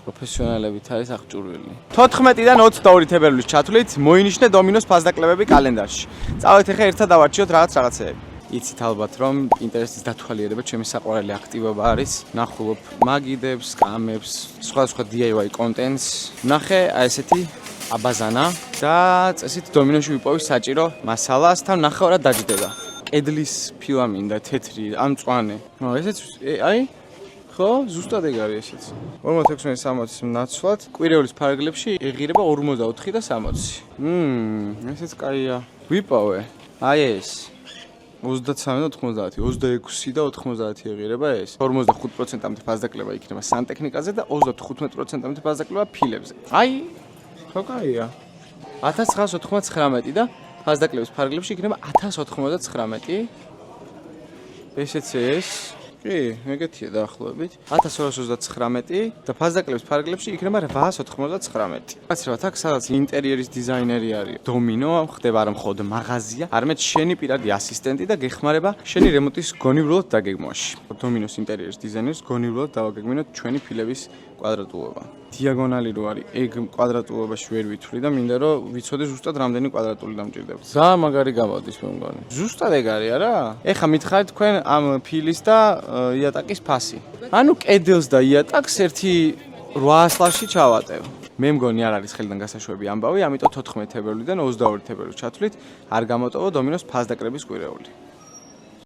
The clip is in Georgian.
პროფესიონალებით არის აღჭურვილი. 14-დან 22 თებერვლის ჩათვლით მოინიშნე დომინოს ფასდაკლებები კალენდარში. წავედით ახლა ერთად დავარჩიოთ რაღაცეები. იცით ალბათ რომ ინტერესის დათვალიერება ჩემი საყვარელი აქტივობა არის. ნახულობ მაგიდებს, კამებს, სხვადასხვა DIY კონტენტს. ნახე აი ესეთი აბაზანა და წესით დომინოში ვიპოვი საჭირო მასალას, თან ნახევრად დაჯდება. კედლის ფილა მინდა თეთრი, ან მწვანე. ესეც აი ხო, ზუსტად ეგ არის ესეც. 46-60 ნაცვლად, კვირეულის ფარგლებში ეღირება 44 და 60. ესეც კაია. ვიპოვე. აი ეს 23 და 90, 26 და 90 ეღირება ეს. 45%-ამდე ფასდაკლება იქნება სანტექნიკაზე და 35%-ამდე ფასდაკლება ფილებზე. აი, ხო კაია. 1999 და ფასდაკლების ფარგლებში იქნება 1099. ესეც ეს. კი, ეგეთია დაახლოებით. 1229 და ფასდაკლების ფარგლებში იქნება 899. კაცრავად, აქ სადაც ინტერიერის დიზაინერი არის. დომინო ხდება არა მხოლოდ მაღაზია, არამედ შენი პირადი ასისტენტი და გეხმარება შენი რემონტის გონივრულად დაგეგმვაში. დომინოს ინტერიერის დიზაინერს გონივრულად დავაგეგმინოთ ჩვენი ფილების კვადრატულობა. დიაგონალი რო არის, ეგ კვადრატულობაში ვერ ვითვლი და მინდა რომ ვიცოდე ზუსტად რამდენი კვადრატული დამჭირდება. ზაა მაგარი გამოდის მე მგონი. ზუსტად ეგ არის არა? ეხა მითხარით თქვენ ამ ფილის და იატაკის ფასი. ანუ კედელს და იატაკს ერთი 800 ლარში ჩავატევ. მე მგონი არ არის ხელიდან გასაშვები ამბავი, ამიტომ 14 თებერვლიდან 22 თებერვლის ჩათვლით არ გამოტოვო დომინოს ფასდაკრების კვირეული.